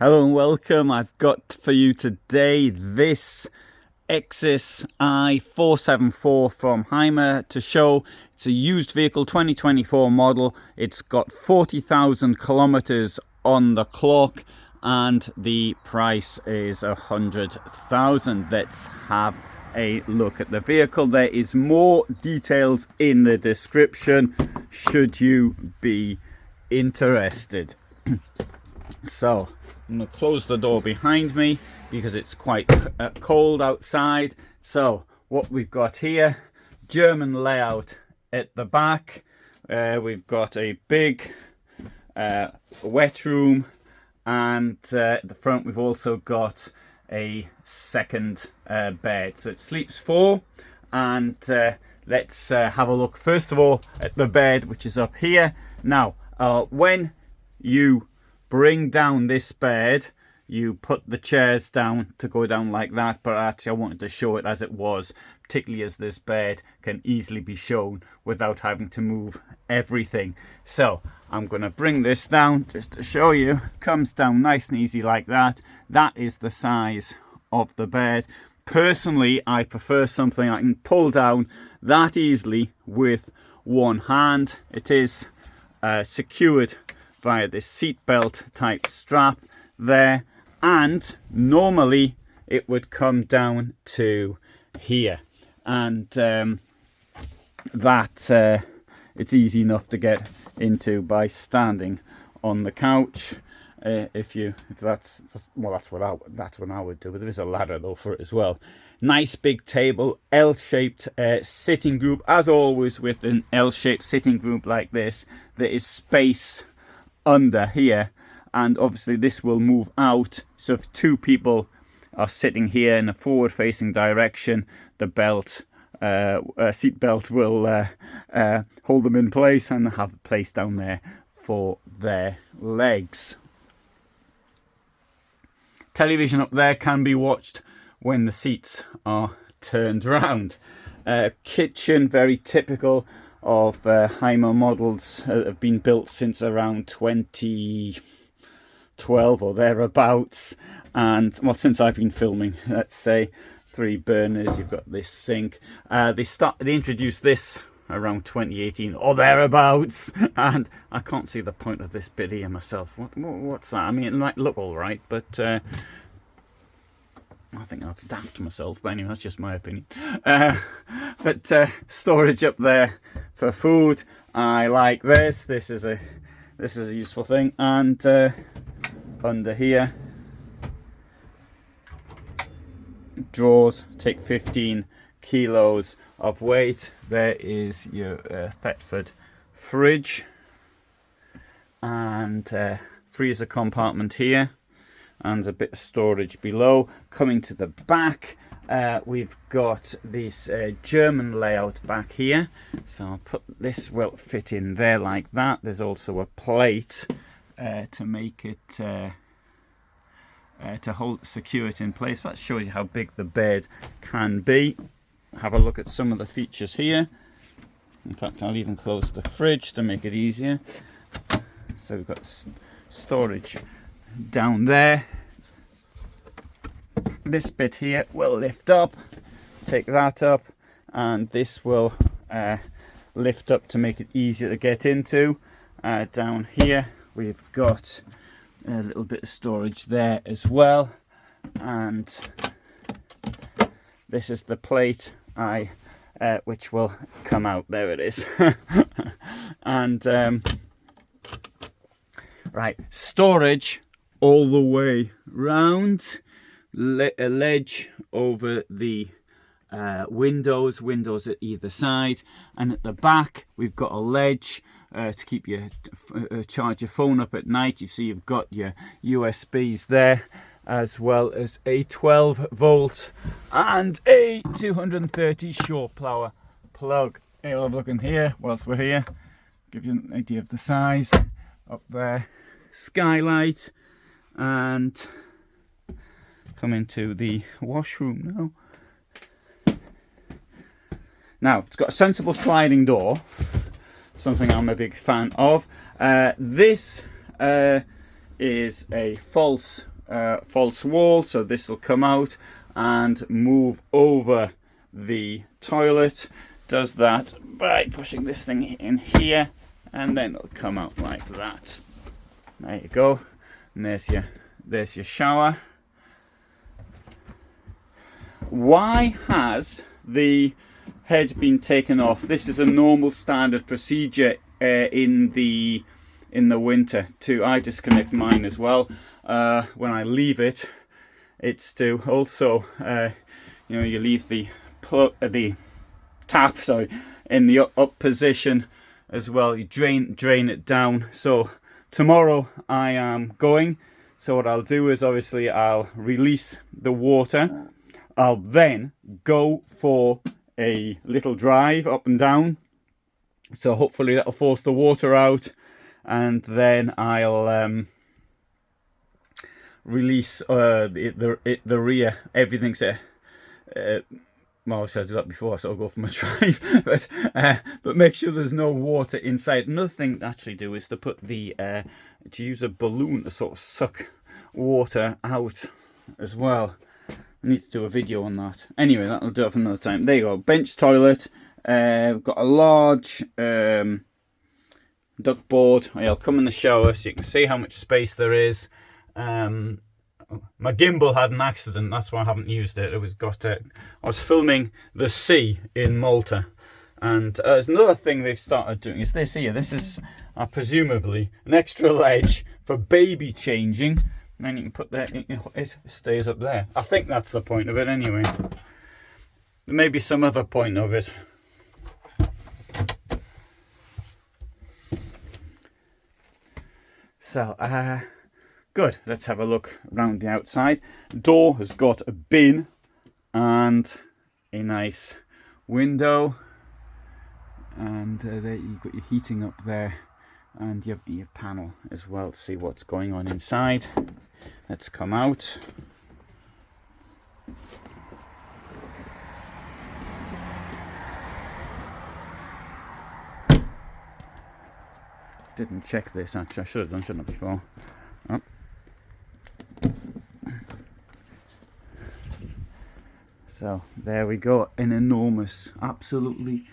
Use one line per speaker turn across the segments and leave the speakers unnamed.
Hello and welcome. I've got for you today this Exsis i474 from Hymer to show. It's a used vehicle, 2024 model. It's got 40,000 kilometers on the clock and the price is 100,000. Let's have a look at the vehicle. There is more details in the description should you be interested. So I'm going to close the door behind me because it's quite cold outside. So what we've got here, German layout at the back. We've got a big wet room, and at the front we've also got a second bed. So it sleeps four, and let's have a look first of all at the bed, which is up here. Now when you bring down this bed, you put the chairs down to go down like that, but actually I wanted to show it as it was, particularly as this bed can easily be shown without having to move everything. So I'm going to bring this down just to show you. Comes down nice and easy like that. That is the size of the bed. Personally, I prefer something I can pull down that easily with one hand. It is secured via this seat belt type strap there, and normally it would come down to here, and it's easy enough to get into by standing on the couch. That's what I would do. But there is a ladder though for it as well. Nice big table, L-shaped sitting group. As always with an L-shaped sitting group like this, there is space under here, and obviously this will move out. So if two people are sitting here in a forward facing direction, the seat belt will hold them in place and have a place down there for their legs. Television up there can be watched when the seats are turned round. Kitchen, very typical of Hymer models, have been built since around 2012 or thereabouts, and well, since I've been filming, let's say. 3 burners. You've got this sink. They introduced this around 2018 or thereabouts, and I can't see the point of this bit here myself. What's that? I mean, it might look all right, but I think I'd daft myself, but anyway, that's just my opinion. But storage up there for food. I like this. This is a useful thing. And under here, drawers take 15 kilos of weight. There is your Thetford fridge and freezer compartment here, and a bit of storage below. Coming to the back, we've got this German layout back here, so I'll put this will fit in there like that. There's also a plate to make it to secure it in place. That shows you how big the bed can be. Have a look at some of the features here. In fact, I'll even close the fridge to make it easier. So we've got storage down there. This bit here will lift up, take that up, and this will lift up to make it easier to get into. Down here we've got a little bit of storage there as well, and this is the plate which will come out. There it is. And right, storage all the way round, a ledge over the windows at either side, and at the back we've got a ledge to keep your charge your phone up at night. You see you've got your USBs there, as well as a 12 volt and a 230 shore power plug. I'll have a look in here whilst we're here, give you an idea of the size. Up there, skylight, and come into the washroom now. Now it's got a sensible sliding door, something I'm a big fan of. This is a false wall, so this will come out and move over the toilet. Does that by pushing this thing in here, and then it'll come out like that. There you go. And there's your shower. Why has the head been taken off? This is a normal standard procedure in the winter. I disconnect mine as well when I leave it. It's to also you leave the tap in the up position as well. You drain it down. So tomorrow I am going, so what I'll do is obviously I'll release the water. I'll then go for a little drive up and down, so hopefully that'll force the water out, and then I'll release the rear. Everything's well, should I do that before I sort of go for my drive? but make sure there's no water inside. Another thing to actually do is to put to use a balloon to sort of suck water out as well. I need to do a video on that. Anyway, that'll do it for another time. There you go, bench toilet. We've got a large duck board. I'll come in the shower so you can see how much space there is. My gimbal had an accident, that's why I haven't used it. I was filming the sea in Malta, and there's another thing they've started doing is this here. This is presumably an extra ledge for baby changing. And you can put that, it stays up there. I think that's the point of it anyway. There may be some other point of it. So, good. Let's have a look around the outside. Door has got a bin and a nice window. And there you've got your heating up there. And your panel as well to see what's going on inside. Let's come out. Didn't check this actually. I should have done, shouldn't I, before? Oh. So there we go. An enormous, absolutely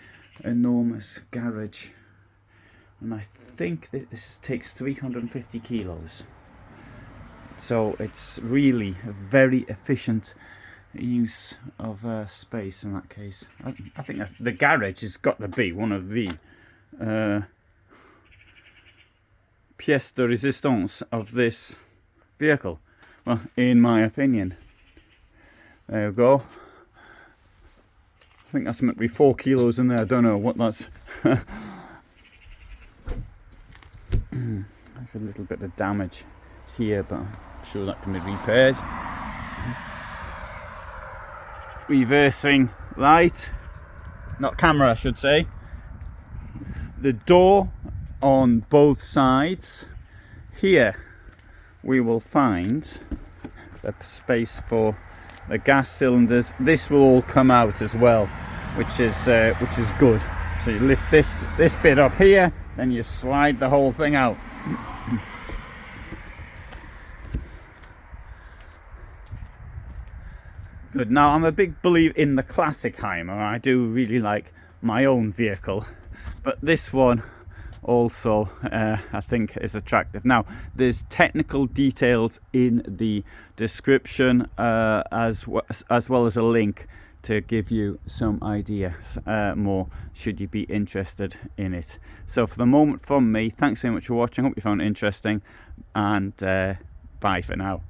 enormous garage. And I think that this takes 350 kilos. So it's really a very efficient use of space in that case. I think the garage has got to be one of the pièces de résistance of this vehicle. Well, in my opinion. There we go. I think that's meant to be 4 kilos in there. I don't know what that's. There's a little bit of damage here, but I'm sure that can be repaired. Reversing light, not camera I should say. The door on both sides. Here we will find the space for the gas cylinders. This will all come out as well, which is good. So you lift this bit up here, then you slide the whole thing out. Good. Now I'm a big believer in the classic Hymer. I do really like my own vehicle, but this one also I think is attractive. Now there's technical details in the description as well as a link to give you some ideas more should you be interested in it. So for the moment from me, thanks very much for watching. Hope you found it interesting, and bye for now.